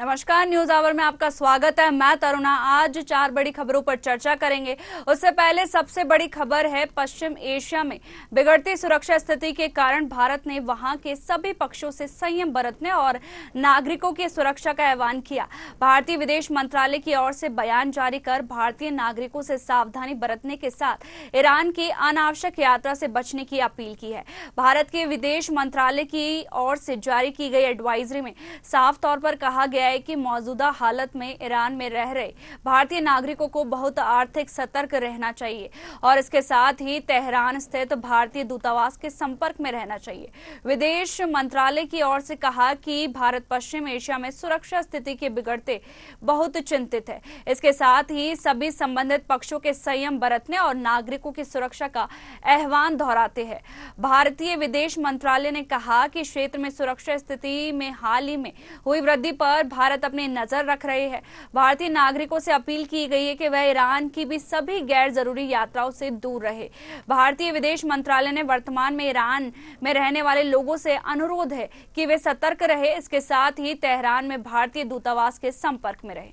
नमस्कार, news our में आपका स्वागत है। मैं तरुणा। आज 4 बड़ी खबरों पर चर्चा करेंगे। उससे पहले सबसे बड़ी खबर है, पश्चिम एशिया में बिगड़ती सुरक्षा स्थिति के कारण भारत ने वहां के सभी पक्षों से संयम बरतने और नागरिकों की सुरक्षा का आह्वान किया। भारतीय विदेश मंत्रालय की ओर से बयान जारी कर भारतीय नागरिकों से सावधानी बरतने के साथ ईरान की अनावश्यक यात्रा से बचने की अपील की है। भारत के विदेश मंत्रालय की ओर से जारी की गई एडवाइजरी में साफ तौर पर कहा गया है कि मौजूदा हालत में ईरान में रह रहे भारतीय नागरिकों को बहुत आर्थिक सतर्क रहना चाहिए और इसके साथ ही तेहरान स्थित भारतीय दूतावास के संपर्क में रहना चाहिए। विदेश मंत्रालय की ओर से कहा कि भारत पश्चिम एशिया में सुरक्षा स्थिति के बिगड़ते बहुत चिंतित है। इसके साथ ही सभी संबंधित पक्षों के संयम बरतने और नागरिकों की सुरक्षा का आह्वान दोहराते हैं। भारतीय विदेश मंत्रालय ने कहा कि क्षेत्र में सुरक्षा स्थिति में हाल ही में हुई वृद्धि पर भारत अपनी नजर रख रहे हैं। भारतीय नागरिकों से अपील की गई है कि वह ईरान की भी सभी गैर जरूरी यात्राओं से दूर रहे। भारतीय विदेश मंत्रालय ने वर्तमान में ईरान में रहने वाले लोगों से अनुरोध है कि वे सतर्क रहे। इसके साथ ही तेहरान में भारतीय दूतावास के संपर्क में रहे।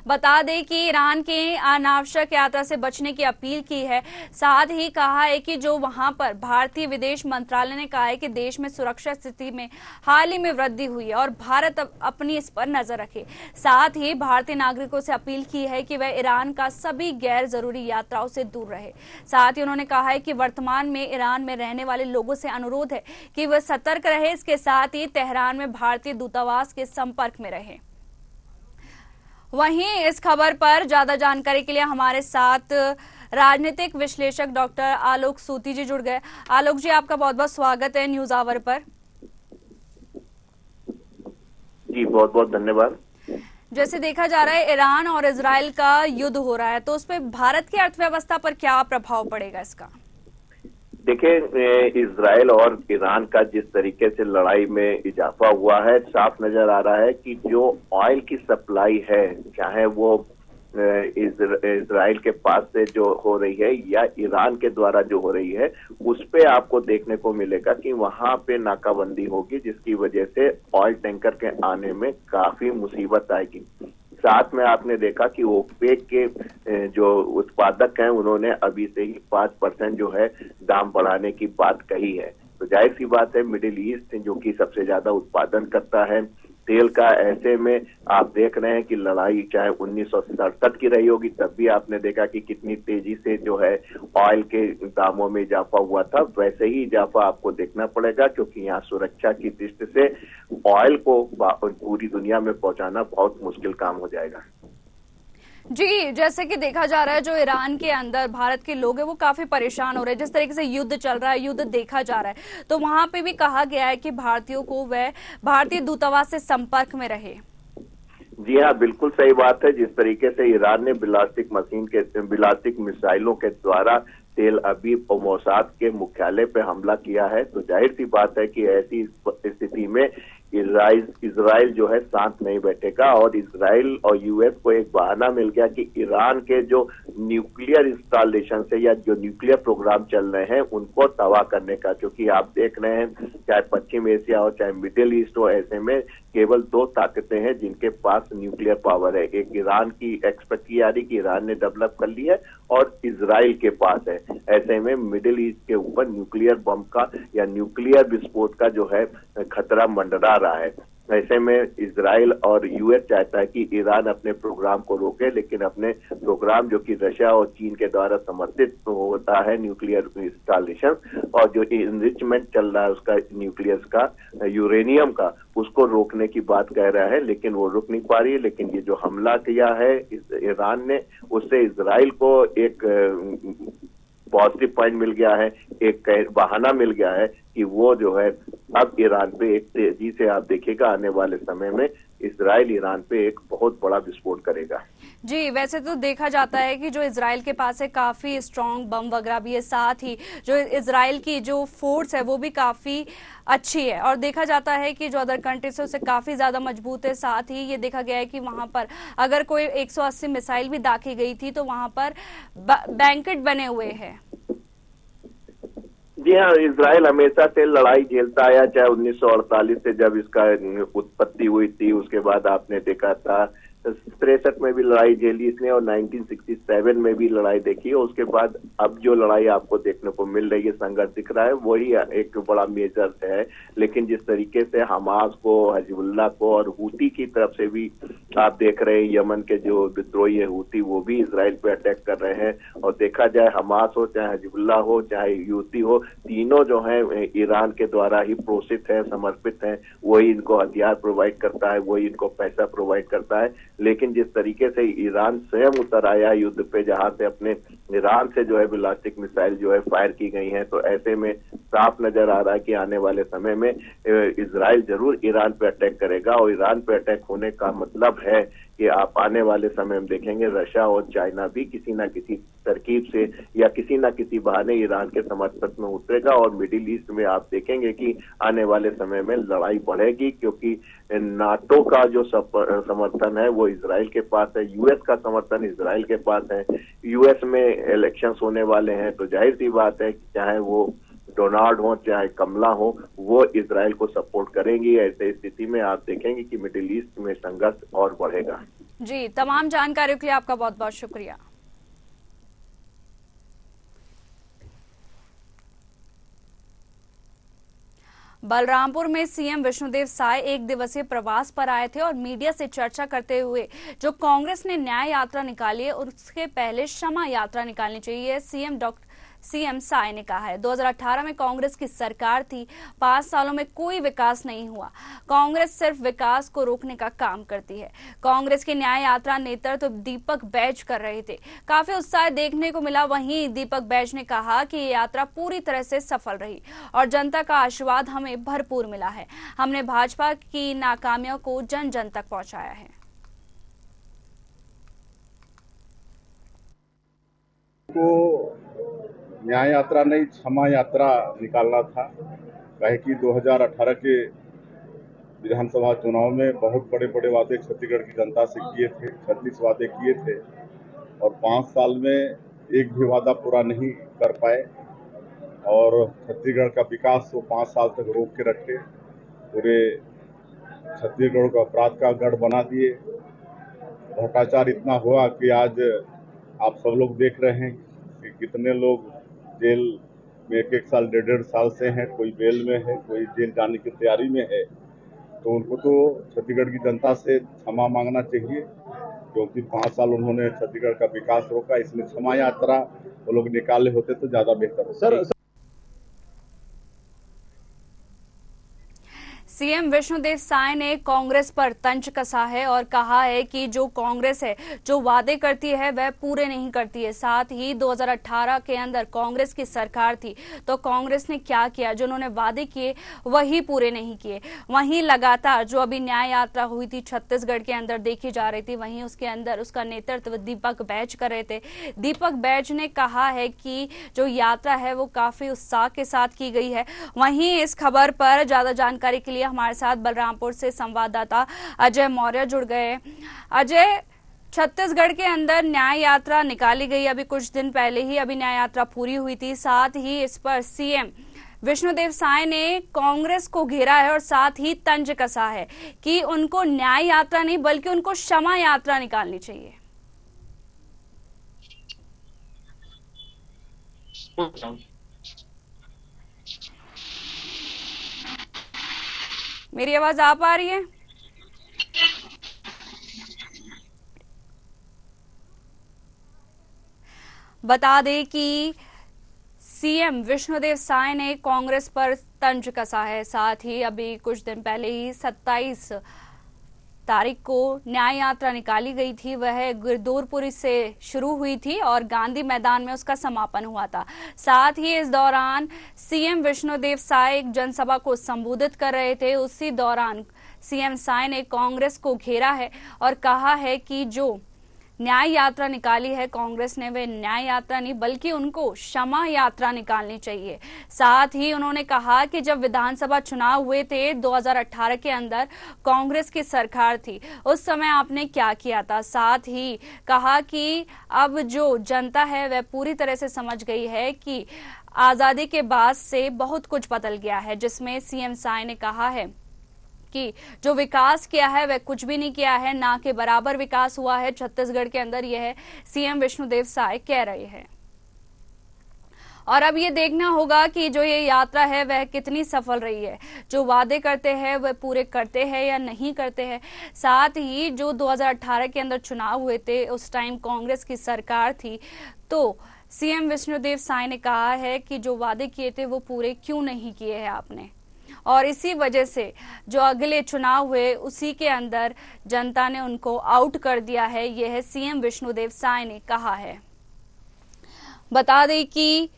बता दें कि ईरान की अनावश्यक यात्रा से बचने की अपील की है। साथ ही कहा है कि जो वहां पर भारतीय विदेश मंत्रालय ने कहा है कि देश में सुरक्षा स्थिति में हाल ही में वृद्धि हुई है और भारत अपनी इस पर नजर रखे। साथ ही भारतीय नागरिकों से अपील की है कि वह ईरान का सभी गैर जरूरी यात्राओं से दूर रहे। साथ ही उन्होंने कहा है कि वर्तमान में ईरान में रहने वाले लोगों से अनुरोध है कि वह सतर्क रहे। इसके साथ ही तेहरान में भारतीय दूतावास के संपर्क में रहे। वहीं इस खबर पर ज्यादा जानकारी के लिए हमारे साथ राजनीतिक विश्लेषक डॉक्टर आलोक सूती जी जुड़ गए। आलोक जी, आपका बहुत बहुत स्वागत है न्यूज आवर पर। जी बहुत बहुत धन्यवाद। जैसे देखा जा रहा है ईरान और इजराइल का युद्ध हो रहा है, तो उस पर भारत की अर्थव्यवस्था पर क्या प्रभाव पड़ेगा इसका? देखिए, इजराइल और ईरान का जिस तरीके से लड़ाई में इजाफा हुआ है, साफ नजर आ रहा है कि जो ऑयल की सप्लाई है, चाहे वो इजराइल के पास से जो हो रही है या ईरान के द्वारा जो हो रही है, उस पे आपको देखने को मिलेगा कि वहां पे नाकाबंदी होगी, जिसकी वजह से ऑयल टैंकर के आने में काफी मुसीबत आएगी। साथ में आपने देखा कि ओपेक के जो उत्पादक हैं, उन्होंने अभी से ही 5% जो है दाम बढ़ाने की बात कही है। तो जाहिर सी बात है, मिडिल ईस्ट जो कि सबसे ज्यादा उत्पादन करता है तेल का, ऐसे में आप देख रहे हैं कि लड़ाई चाहे 1967 की रही होगी, तब भी आपने देखा कि कितनी तेजी से जो है ऑयल के दामों में इजाफा हुआ था। वैसे ही इजाफा आपको देखना पड़ेगा, क्योंकि यहाँ सुरक्षा की दृष्टि से ऑयल को पूरी दुनिया में पहुंचाना बहुत मुश्किल काम हो जाएगा। जी, जैसे कि देखा जा रहा है जो ईरान के अंदर भारत के लोग हैं वो काफी परेशान हो रहे हैं। जिस तरीके से युद्ध चल रहा है, युद्ध देखा जा रहा है, तो वहां पे भी कहा गया है कि भारतीयों को वह भारतीय दूतावास से संपर्क में रहे। जी हाँ, बिल्कुल सही बात है। जिस तरीके से ईरान ने बिलास्टिक मिसाइलों के द्वारा तेल अवीव और मोसाद के मुख्यालय पे हमला किया है, तो जाहिर सी बात है कि ऐसी स्थिति में इजराइल जो है शांत नहीं बैठेगा और इजराइल और यूएस को एक बहाना मिल गया कि ईरान के जो न्यूक्लियर इंस्टॉलेशन है या जो न्यूक्लियर प्रोग्राम चल रहे हैं उनको तबाह करने का। क्योंकि आप देख रहे हैं, चाहे पश्चिम एशिया हो चाहे मिडिल ईस्ट हो, ऐसे में केवल 2 ताकतें हैं जिनके पास न्यूक्लियर पावर है। एक ईरान की एक्सपेक्ट की जा रही कि ईरान ने डेवलप कर ली है, और इजराइल के पास है। ऐसे में मिडिल ईस्ट के ऊपर न्यूक्लियर बम का या न्यूक्लियर विस्फोट का जो है खतरा मंडरा रहा है। ऐसे में इजराइल और यूएस चाहता है कि ईरान अपने प्रोग्राम को रोके, लेकिन अपने प्रोग्राम जो कि रशिया और चीन के द्वारा समर्थित होता है, न्यूक्लियर इंस्टॉलेशन और जो इनरिचमेंट चल रहा है उसका न्यूक्लियस का, यूरेनियम का, उसको रोकने की बात कह रहा है, लेकिन वो रुक नहीं पा रही है। लेकिन ये जो हमला किया है ईरान ने, उससे इजराइल को एक पॉजिटिव पॉइंट मिल गया है, एक बहाना मिल गया है कि वो जो है अब ईरान पे एक तेजी से, आप देखिएगा आने वाले समय में इजराइल ईरान पे एक बहुत बड़ा विस्फोट करेगा। जी, वैसे तो देखा जाता है कि जो इजराइल के पास है काफी स्ट्रॉन्ग बम वगैरह भी है, साथ ही जो इजराइल की जो फोर्स है वो भी काफी अच्छी है और देखा जाता है कि जो अदर कंट्री से उससे काफी ज्यादा मजबूत है। साथ ही ये देखा गया है कि वहां पर अगर कोई 180 मिसाइल भी दाखी गई थी तो वहां पर बैंकेट बने हुए हैं। जी हाँ, इजराइल हमेशा से लड़ाई झेलता आया, चाहे 1948 से जब इसका उत्पत्ति हुई थी, उसके बाद आपने देखा था 63 में भी लड़ाई झेली इसने, और 1967 में भी लड़ाई देखी, और उसके बाद अब जो लड़ाई आपको देखने को मिल रही है, संघर्ष दिख रहा है, वही एक बड़ा मेजर है। लेकिन जिस तरीके से हमास को, हिजबुल्लाह को और हूती की तरफ से भी आप देख रहे हैं, यमन के जो विद्रोही है हूती, वो भी इजराइल पे अटैक कर रहे हैं। और देखा जाए हमास हो, चाहे हिजबुल्लाह हो, चाहे हूती हो, तीनों जो है ईरान के द्वारा ही प्रोषित है, समर्पित है। वही इनको हथियार प्रोवाइड करता है, वही इनको पैसा प्रोवाइड करता है। लेकिन जिस तरीके से ईरान स्वयं उतर आया युद्ध पे, जहां से अपने ईरान से जो है बैलिस्टिक मिसाइल जो है फायर की गई हैं, तो ऐसे में साफ नजर आ रहा है कि आने वाले समय में इजराइल जरूर ईरान पे अटैक करेगा। और ईरान पे अटैक होने का मतलब है कि आप आने वाले समय में देखेंगे रशिया और चाइना भी किसी ना किसी तरकीब से या किसी ना किसी बहाने ईरान के समर्थन में उतरेगा। और मिडिल ईस्ट में आप देखेंगे कि आने वाले समय में लड़ाई बढ़ेगी, क्योंकि नाटो का जो समर्थन है वो इजराइल के पास है, यूएस का समर्थन इजराइल के पास है। यूएस में इलेक्शंस होने वाले हैं, तो जाहिर सी बात है कि चाहे वो डोनाल्ड हो चाहे कमला हो, वो इजराइल को सपोर्ट करेंगी। ऐसे स्थिति में आप देखेंगे कि मिडिल ईस्ट में संघर्ष और बढ़ेगा। जी, तमाम जानकारियों के लिए आपका बहुत बहुत शुक्रिया। बलरामपुर में सीएम विष्णुदेव साय एक दिवसीय प्रवास पर आए थे और मीडिया से चर्चा करते हुए जो कांग्रेस ने न्याय यात्रा निकाली है उसके पहले क्षमा यात्रा निकालनी चाहिए, सीएम साय ने कहा है। 2018 में कांग्रेस की सरकार थी, 5 सालों में कोई विकास नहीं हुआ। कांग्रेस सिर्फ विकास को रोकने का काम करती है। कांग्रेस की न्याय यात्रा नेतृत्व दीपक बैज कर रहे थे, काफी उत्साह देखने को मिला। वहीं दीपक बैज ने कहा कि ये यात्रा पूरी तरह से सफल रही और जनता का आशीर्वाद हमें भरपूर मिला है। हमने भाजपा की नाकामियों को जन जन तक पहुंचाया है। न्याय यात्रा नहीं, क्षमा यात्रा निकालना था। कहे कि 2018 के विधानसभा चुनाव में बहुत बड़े बड़े वादे छत्तीसगढ़ की जनता से किए थे, 36 वादे किए थे, और 5 साल में एक भी वादा पूरा नहीं कर पाए। और छत्तीसगढ़ का विकास वो 5 साल तक रोक के रखे, पूरे छत्तीसगढ़ को अपराध का गढ़ बना दिए। भ्रष्टाचार इतना हुआ कि आज आप सब लोग देख रहे हैं कि कितने लोग जेल में 1-1 साल 1.5 साल से हैं, कोई बेल में है, कोई जेल जाने की तैयारी में है। तो उनको तो छत्तीसगढ़ की जनता से क्षमा मांगना चाहिए, क्योंकि 5 साल उन्होंने छत्तीसगढ़ का विकास रोका। इसमें क्षमा यात्रा वो लोग निकाले होते तो ज्यादा बेहतर होता। सीएम विष्णुदेव साय ने कांग्रेस पर तंज कसा है और कहा है कि जो कांग्रेस है जो वादे करती है वह पूरे नहीं करती है। साथ ही 2018 के अंदर कांग्रेस की सरकार थी तो कांग्रेस ने क्या किया, जो उन्होंने वादे किए वही पूरे नहीं किए। वहीं लगातार जो अभी न्याय यात्रा हुई थी छत्तीसगढ़ के अंदर देखी जा रही थी, वहीं उसके अंदर उसका नेतृत्व दीपक बैज कर रहे थे। दीपक बैज ने कहा है कि जो यात्रा है वो काफी उत्साह के साथ की गई है। वहीं इस खबर पर ज्यादा जानकारी के लिए हमारे साथ बलरामपुर से संवाददाता अजय मौर्य जुड़ गए। अजय, छत्तीसगढ़ के अंदर न्याय यात्रा निकाली गई अभी कुछ दिन पहले ही, अभी न्याय यात्रा पूरी हुई थी। साथ ही इस पर सीएम विष्णुदेव साय ने कांग्रेस को घेरा है और साथ ही तंज कसा है कि उनको न्याय यात्रा नहीं बल्कि उनको क्षमा यात्रा निकालनी चाहिए। मेरी आवाज आ पा रही है? बता दें कि सीएम विष्णुदेव साय ने कांग्रेस पर तंज कसा है। साथ ही अभी कुछ दिन पहले ही 27 तारीख को न्याय यात्रा निकाली गई थी, वह गिरदौरपुरी से शुरू हुई थी और गांधी मैदान में उसका समापन हुआ था। साथ ही इस दौरान सीएम विष्णुदेव साय एक जनसभा को संबोधित कर रहे थे। उसी दौरान सीएम साय ने कांग्रेस को घेरा है और कहा है कि जो न्याय यात्रा निकाली है कांग्रेस ने, वे न्याय यात्रा नहीं बल्कि उनको क्षमा यात्रा निकालनी चाहिए। साथ ही उन्होंने कहा कि जब विधानसभा चुनाव हुए थे 2018 के अंदर कांग्रेस की सरकार थी, उस समय आपने क्या किया था। साथ ही कहा कि अब जो जनता है वह पूरी तरह से समझ गई है कि आजादी के बाद से बहुत कुछ बदल गया है, जिसमें सीएम साय ने कहा है कि जो विकास किया है वह कुछ भी नहीं किया है, ना के बराबर विकास हुआ है छत्तीसगढ़ के अंदर, यह सीएम विष्णुदेव साय कह रहे हैं। और अब ये देखना होगा कि जो ये यात्रा है वह कितनी सफल रही है, जो वादे करते हैं वह पूरे करते हैं या नहीं करते हैं। साथ ही जो 2018 के अंदर चुनाव हुए थे, उस टाइम कांग्रेस की सरकार थी, तो सीएम विष्णुदेव साय ने कहा है कि जो वादे किए थे वो पूरे क्यों नहीं किए हैं आपने, और इसी वजह से जो अगले चुनाव हुए उसी के अंदर जनता ने उनको आउट कर दिया है, यह सीएम विष्णुदेव साय ने कहा है। बता दें कि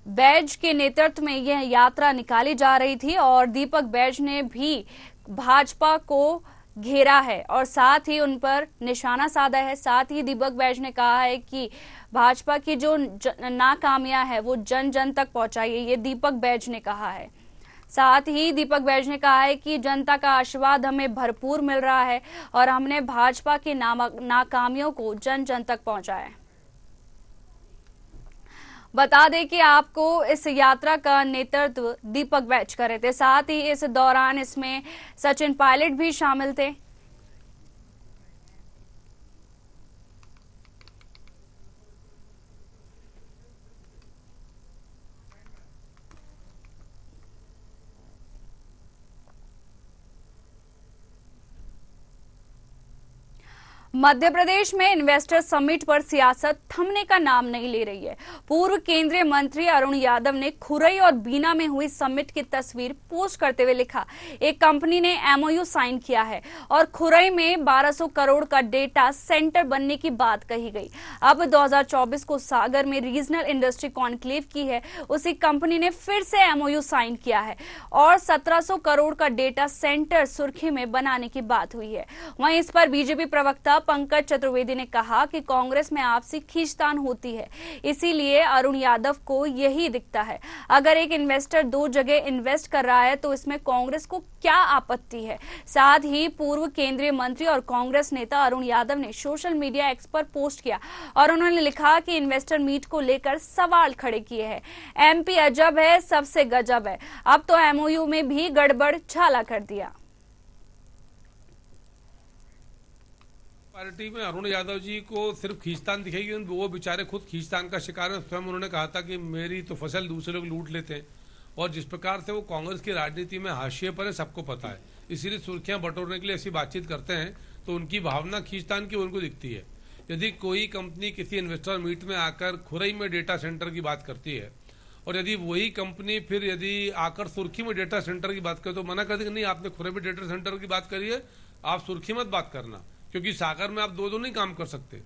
बैज के नेतृत्व में यह यात्रा निकाली जा रही थी और दीपक बैज ने भी भाजपा को घेरा है और साथ ही उन पर निशाना साधा है। साथ ही दीपक बैज ने कहा है कि भाजपा की जो नाकामियां है वो जन जन तक पहुंचाइए, ये दीपक बैज ने कहा है। साथ ही दीपक बैज ने कहा है कि जनता का आशीर्वाद हमें भरपूर मिल रहा है और हमने भाजपा की नाकामियों को जन जन तक पहुंचाया है। बता दें कि आपको इस यात्रा का नेतृत्व दीपक बैज कर रहे थे। साथ ही इस दौरान इसमें सचिन पायलट भी शामिल थे। मध्य प्रदेश में इन्वेस्टर समिट पर सियासत थमने का नाम नहीं ले रही है। पूर्व केंद्रीय मंत्री अरुण यादव ने खुरई और बीना में हुई समिट की तस्वीर पोस्ट करते हुए लिखा, एक कंपनी ने एमओयू साइन किया है और खुरई में 1200 करोड़ का डेटा सेंटर बनने की बात कही गई। अब 2024 को सागर में रीजनल इंडस्ट्री कॉन्क्लेव की है, उसी कंपनी ने फिर से एमओयू साइन किया है और 1700 करोड़ का डेटा सेंटर सुर्खी में बनाने की बात हुई है। वहीं इस पर बीजेपी प्रवक्ता पंकज चतुर्वेदी ने कहा कि कांग्रेस में आपसी खींचतान होती है, इसीलिए अरुण यादव को यही दिखता है। अगर एक इन्वेस्टर दो जगह इन्वेस्ट कर रहा है तो इसमें कांग्रेस को क्या आपत्ति है। साथ ही पूर्व केंद्रीय मंत्री और कांग्रेस नेता अरुण यादव ने सोशल मीडिया एक्स पर पोस्ट किया और उन्होंने लिखा कि इन्वेस्टर मीट को लेकर सवाल खड़े किए हैं। एमपी अजब है, सबसे गजब है, अब तो एमओयू में भी गड़बड़ झाला कर दिया। पार्टी में अरुण यादव जी को सिर्फ खींचतान दिखेगी, वो बेचारे खुद खींचतान का शिकार है। स्वयं उन्होंने कहा था कि मेरी तो फसल दूसरे लोग लूट लेते हैं, और जिस प्रकार से वो कांग्रेस की राजनीति में हाशिए पर है सबको पता है। इसीलिए सुर्खियां बटोरने के लिए ऐसी बातचीत करते हैं, तो उनकी भावना खींचतान की उनको दिखती है। यदि कोई कंपनी किसी इन्वेस्टर मीट में आकर खुरई में डेटा सेंटर की बात करती है और यदि वही कंपनी फिर यदि आकर सुर्खी में डेटा सेंटर की बात करे तो मना कर देगी, नहीं आपने खुरई में डेटा सेंटर की बात करी है, आप सुर्खी मत बात करना, क्योंकि सागर में आप दो नहीं काम कर सकते।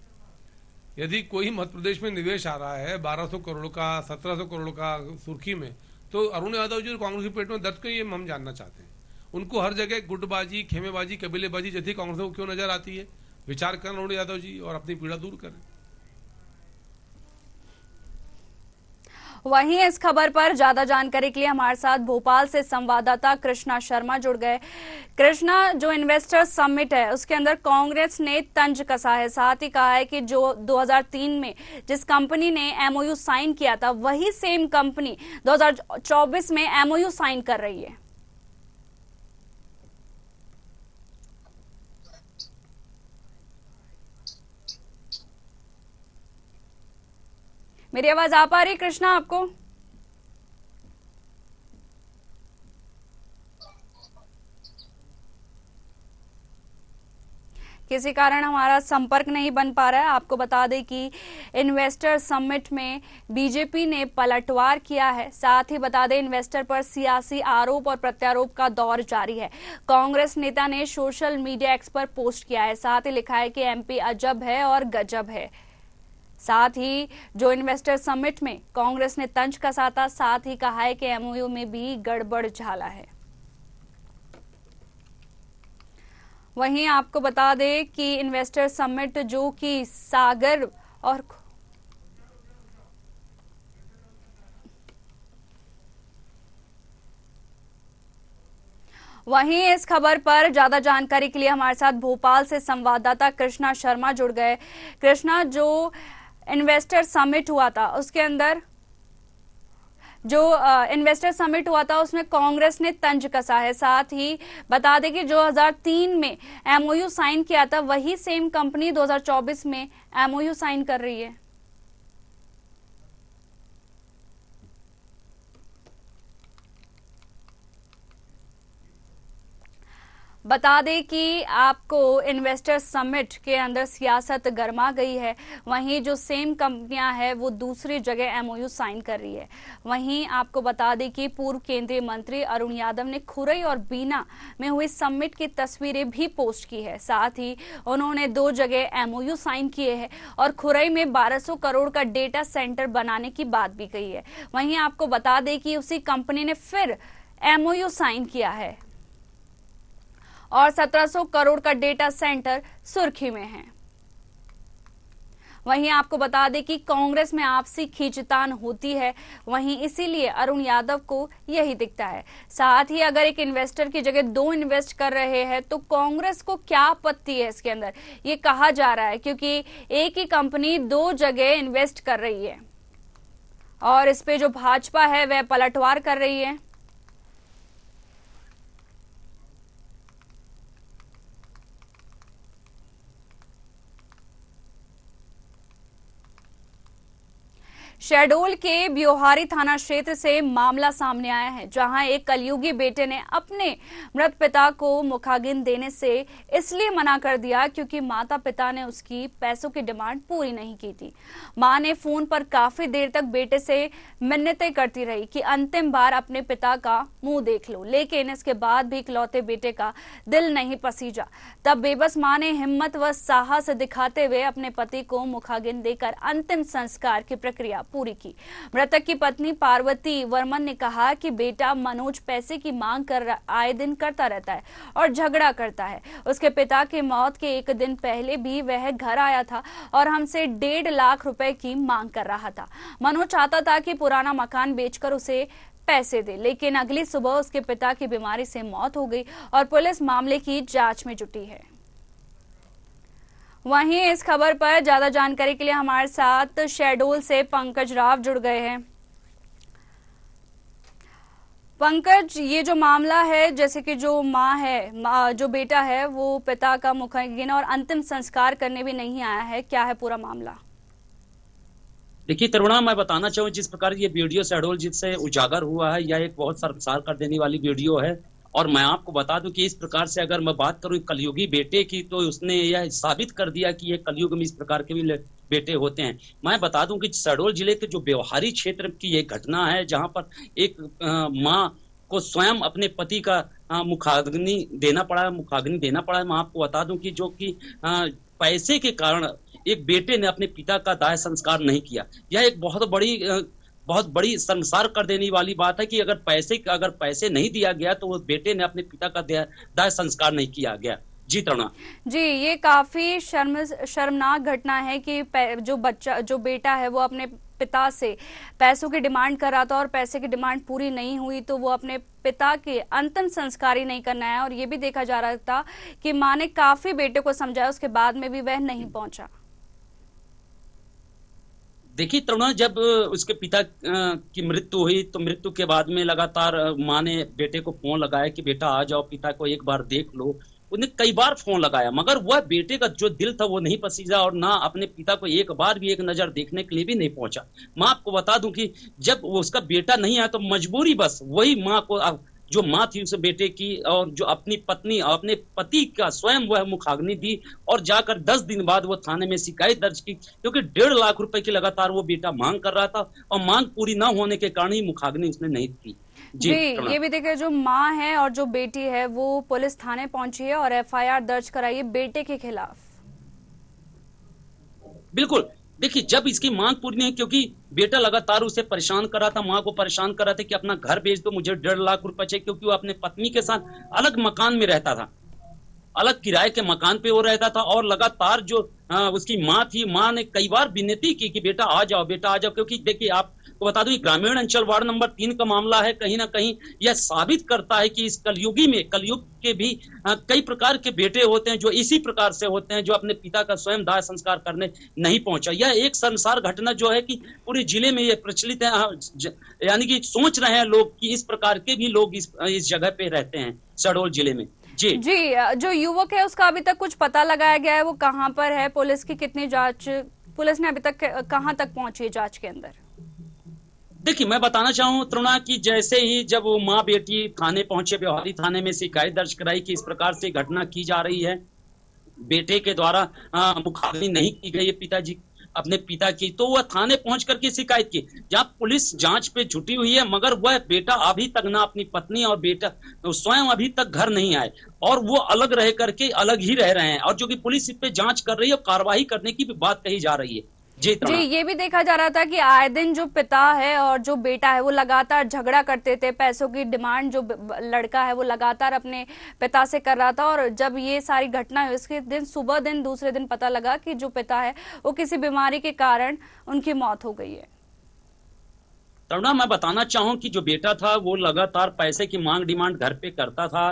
यदि कोई मध्य प्रदेश में निवेश आ रहा है 1200 करोड़ का, 1700 करोड़ का सुर्खी में, तो अरुण यादव जी और कांग्रेस के पेट में दर्द क्यों, ये हम जानना चाहते हैं। उनको हर जगह गुटबाजी, खेमेबाजी, कबीलेबाजी जैसी कांग्रेस को क्यों नजर आती है। विचार करें अरुण यादव जी और अपनी पीड़ा दूर करें। वहीं इस खबर पर ज्यादा जानकारी के लिए हमारे साथ भोपाल से संवाददाता कृष्णा शर्मा जुड़ गए। कृष्णा, जो इन्वेस्टर समिट है उसके अंदर कांग्रेस ने तंज कसा है, साथ ही कहा है कि जो 2003 में जिस कंपनी ने एमओयू साइन किया था वही सेम कंपनी 2024 में एमओयू साइन कर रही है। मेरी आवाज आ पा रही कृष्णा आपको? किसी कारण हमारा संपर्क नहीं बन पा रहा है। आपको बता दें कि इन्वेस्टर समिट में बीजेपी ने पलटवार किया है। साथ ही बता दें इन्वेस्टर पर सियासी आरोप और प्रत्यारोप का दौर जारी है। कांग्रेस नेता ने सोशल मीडिया एक्स पर पोस्ट किया है, साथ ही लिखा है कि एमपी अजब है और गजब है। साथ ही जो इन्वेस्टर समिट में कांग्रेस ने तंज कसा था, साथ ही कहा है कि एमओयू में भी गड़बड़ झाला है। वहीं आपको बता दें कि इन्वेस्टर समिट जो कि सागर और वहीं इस खबर पर ज्यादा जानकारी के लिए हमारे साथ भोपाल से संवाददाता कृष्णा शर्मा जुड़ गए। कृष्णा, जो इन्वेस्टर समिट हुआ था उसके अंदर जो इन्वेस्टर समिट हुआ था उसमें कांग्रेस ने तंज कसा है। साथ ही बता दें कि 2003 में एमओयू साइन किया था, वही सेम कंपनी 2024 में एमओयू साइन कर रही है। बता दें कि आपको इन्वेस्टर समिट के अंदर सियासत गर्मा गई है। वहीं जो सेम कंपनियां हैं वो दूसरी जगह एमओयू साइन कर रही है। वहीं आपको बता दें कि पूर्व केंद्रीय मंत्री अरुण यादव ने खुरई और बीना में हुई समिट की तस्वीरें भी पोस्ट की है। साथ ही उन्होंने 2 जगह एमओयू साइन किए हैं और खुरई में 1200 करोड़ का डेटा सेंटर बनाने की बात भी कही है। वहीं आपको बता दें कि उसी कंपनी ने फिर एमओयू साइन किया है और 1700 करोड़ का डेटा सेंटर सुर्खी में है। वहीं आपको बता दें कि कांग्रेस में आपसी खींचतान होती है, वहीं इसीलिए अरुण यादव को यही दिखता है। साथ ही अगर एक इन्वेस्टर की जगह 2 इन्वेस्ट कर रहे हैं तो कांग्रेस को क्या आपत्ति है इसके अंदर, ये कहा जा रहा है, क्योंकि एक ही कंपनी 2 जगह इन्वेस्ट कर रही है और इस पे जो भाजपा है वह पलटवार कर रही है। शहडोल के ब्योहारी थाना क्षेत्र से मामला सामने आया है, जहां एक कलयुगी बेटे ने अपने मृत पिता को मुखाग्नि देने से इसलिए मना कर दिया क्योंकि माता पिता ने उसकी पैसों की डिमांड पूरी नहीं की थी। मां ने फोन पर काफी देर तक बेटे से मिन्नतें करती रही कि अंतिम बार अपने पिता का मुंह देख लो, लेकिन इसके बाद भी इकलौते बेटे का दिल नहीं पसीजा। तब बेबस मां ने हिम्मत व साहस दिखाते हुए अपने पति को मुखाग्नि देकर अंतिम संस्कार की प्रक्रिया पूरी की। मृतक की पत्नी पार्वती वर्मन ने कहा कि बेटा मनोज पैसे की मांग कर आए दिन करता रहता है और झगड़ा करता है। उसके पिता की मौत के 1 दिन पहले भी वह घर आया था और हमसे 1.5 लाख रुपए की मांग कर रहा था। मनोज चाहता था कि पुराना मकान बेचकर उसे पैसे दे, लेकिन अगली सुबह उसके पिता की बीमारी से मौत हो गई और पुलिस मामले की जांच में जुटी है। वहीं इस खबर पर ज्यादा जानकारी के लिए हमारे साथ शहडोल से पंकज राव जुड़ गए हैं। पंकज, ये जो मामला है, जैसे कि जो मां है, जो बेटा है वो पिता का मुखाग्नि और अंतिम संस्कार करने भी नहीं आया है, क्या है पूरा मामला? देखिए तरुणा, मैं बताना चाहूँ जिस प्रकार ये वीडियो शहडोल जिससे उजागर हुआ है, यह एक बहुत शर्मसार कर देने वाली वीडियो है। और मैं आपको बता दूं कि इस प्रकार से अगर मैं बात करूं कलयुगी बेटे की, तो उसने यह साबित कर दिया कि ये कलयुग में इस प्रकार के भी बेटे होते हैं। मैं बता दूं कि शहडोल जिले के जो ब्योहारी क्षेत्र की ये घटना है, जहां पर एक माँ को स्वयं अपने पति का मुखाग्नि देना पड़ा है। मैं आपको बता दूं कि जो कि पैसे के कारण एक बेटे ने अपने पिता का दाह संस्कार नहीं किया। यह एक बहुत बड़ी शर्मसार कर देने वाली बात है कि अगर पैसे नहीं दिया गया तो वो बेटे ने अपने पिता का दाह संस्कार नहीं किया गया। जी तरुणा जी, ये काफी शर्मनाक घटना है कि जो बेटा है वो अपने पिता से पैसों की डिमांड कर रहा था और पैसे की डिमांड पूरी नहीं हुई तो वो अपने पिता के अंतिम संस्कार ही नहीं करना है। और ये भी देखा जा रहा था कि मां ने काफी बेटे को समझाया, उसके बाद में भी वह नहीं पहुंचा। देखिए तरुणा, जब उसके पिता की मृत्यु हुई तो मृत्यु के बाद में लगातार माँ ने बेटे को फोन लगाया कि बेटा आ जाओ, पिता को एक बार देख लो। उन्हें कई बार फोन लगाया, मगर वह बेटे का जो दिल था वो नहीं पसीजा और ना अपने पिता को एक बार भी एक नजर देखने के लिए भी नहीं पहुंचा। मैं आपको बता दूं कि जब उसका बेटा नहीं आया तो मजबूरी बस वही माँ को, जो माँ थी उस बेटे की, और जो अपनी पत्नी अपने पति का स्वयं वह मुखाग्नि दी और जाकर 10 दिन बाद वो थाने में शिकायत दर्ज की, क्योंकि 1.5 लाख रुपए की लगातार वो बेटा मांग कर रहा था और मांग पूरी न होने के कारण ही मुखाग्नि उसने नहीं की। जी, ये भी देखिए, जो माँ है और जो बेटी है वो पुलिस थाने पहुंची है और FIR दर्ज कराई है बेटे के खिलाफ। बिल्कुल, देखिए जब इसकी मांग पूरी नहीं, क्योंकि बेटा लगातार उसे परेशान कर रहा था, माँ को परेशान कर रहा था कि अपना घर बेच दो, मुझे 1.5 लाख रुपए चाहिए, क्योंकि वो अपने पत्नी के साथ अलग मकान में रहता था। अलग किराए के मकान पे वो रहता था, और लगातार जो उसकी माँ थी, माँ ने कई बार विनती की कि बेटा आ जाओ, बेटा आ जाओ। क्योंकि देखिए आपको बता दूं, ग्रामीण अंचल वार्ड नंबर 3 का मामला है। कहीं ना कहीं यह साबित करता है कि इस कलयुग के भी कई प्रकार के बेटे होते हैं जो इसी प्रकार से होते हैं, जो अपने पिता का स्वयं दाह संस्कार करने नहीं पहुंचा। यह एक शर्मसार घटना जो है कि पूरे जिले में यह प्रचलित है। यानी कि सोच रहे हैं लोग कि इस प्रकार के भी लोग इस जगह पे रहते हैं शहडोल जिले में। जी, जो युवक है उसका अभी तक कुछ पता लगाया गया है? वो कहाँ पर है? पुलिस की कितनी जांच, पुलिस ने अभी तक कहाँ तक पहुंची है जांच के अंदर? देखिए, मैं बताना चाहूँ तरुणा कि जैसे ही जब वो माँ बेटी थाने पहुंचे, व्यवहारी थाने में शिकायत दर्ज कराई कि इस प्रकार से घटना की जा रही है, बेटे के द्वारा मुखाग्नि नहीं की गई है पिताजी अपने पिता की, तो वह थाने पहुंच करके शिकायत की, जहां पुलिस जांच पे जुटी हुई है। मगर वह बेटा अभी तक ना अपनी पत्नी और बेटा तो स्वयं अभी तक घर नहीं आए, और वो अलग रह करके अलग ही रह रहे हैं, और जो कि पुलिस इस पे जांच कर रही है और कार्रवाई करने की भी बात कही जा रही है। जी, ये भी देखा जा रहा था कि आए दिन जो पिता है और जो बेटा है वो लगातार झगड़ा करते थे। पैसों की डिमांड जो लड़का है वो लगातार अपने पिता से कर रहा था, और जब ये सारी घटना हुई उसके दूसरे दिन पता लगा कि जो पिता है वो किसी बीमारी के कारण उनकी मौत हो गई है। तरुणा, मैं बताना चाहूँ कि जो बेटा था वो लगातार पैसे की मांग डिमांड घर पे करता था।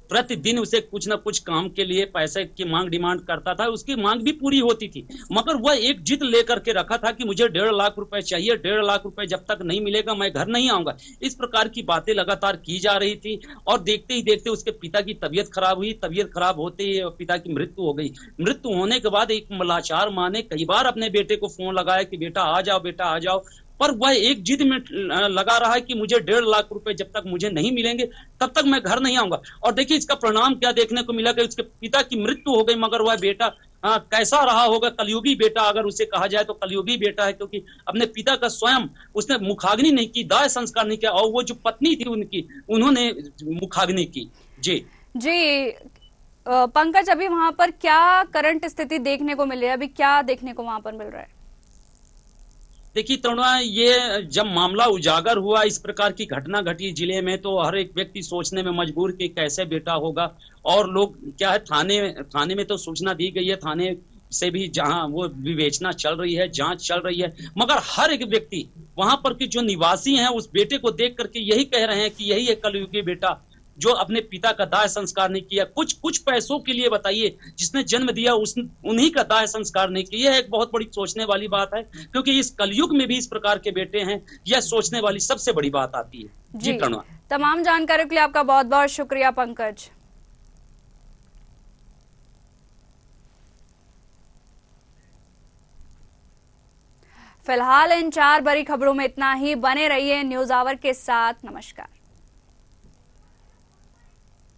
प्रतिदिन उसे कुछ ना कुछ काम के लिए पैसे की मांग डिमांड करता था, उसकी मांग भी पूरी होती थी। मगर वह एक जिद लेकर के रखा था कि मुझे 1.5 लाख रुपए चाहिए, 1.5 लाख रुपए जब तक नहीं मिलेगा मैं घर नहीं आऊंगा। इस प्रकार की बातें लगातार की जा रही थी, और देखते ही देखते उसके पिता की तबीयत खराब हुई। तबीयत खराब होते ही पिता की मृत्यु हो गई। मृत्यु होने के बाद एक लाचार माँ ने कई बार अपने बेटे को फोन लगाया कि बेटा आ जाओ, बेटा आ जाओ, पर वह एक जिद में लगा रहा है कि मुझे 1.5 लाख रुपए जब तक मुझे नहीं मिलेंगे तब तक मैं घर नहीं आऊंगा। और देखिए इसका परिणाम क्या देखने को मिला कि उसके पिता की मृत्यु हो गई, मगर वह बेटा कैसा रहा होगा, कलयुगी बेटा अगर उसे कहा जाए तो कलयुगी बेटा है, क्योंकि अपने पिता का स्वयं उसने मुखाग्नि नहीं की, दाह संस्कार नहीं किया, और वो जो पत्नी थी उनकी, उन्होंने मुखाग्नि की। जी पंकज, अभी वहां पर क्या करंट स्थिति देखने को मिल रही है? अभी क्या देखने को वहां पर मिल रहा है? देखिए तरुणा, ये जब मामला उजागर हुआ, इस प्रकार की घटना घटी जिले में, तो हर एक व्यक्ति सोचने में मजबूर कि कैसे बेटा होगा। और लोग क्या है, थाने में तो सूचना दी गई है, थाने से भी जहां वो विवेचना चल रही है, जांच चल रही है, मगर हर एक व्यक्ति वहां पर के जो निवासी हैं उस बेटे को देख करके यही कह रहे हैं कि यही है कलयुगी बेटा जो अपने पिता का दाह संस्कार नहीं किया। कुछ पैसों के लिए बताइए, जिसने जन्म दिया उन्हीं का दाह संस्कार नहीं किया। यह एक बहुत बड़ी सोचने वाली बात है, क्योंकि इस कलयुग में भी इस प्रकार के बेटे हैं, यह सोचने वाली सबसे बड़ी बात आती है। जी करुणा, तमाम जानकारी के लिए आपका बहुत बहुत शुक्रिया पंकज। फिलहाल इन 4 बड़ी खबरों में इतना ही। बने रहिए न्यूज़ आवर के साथ। नमस्कार।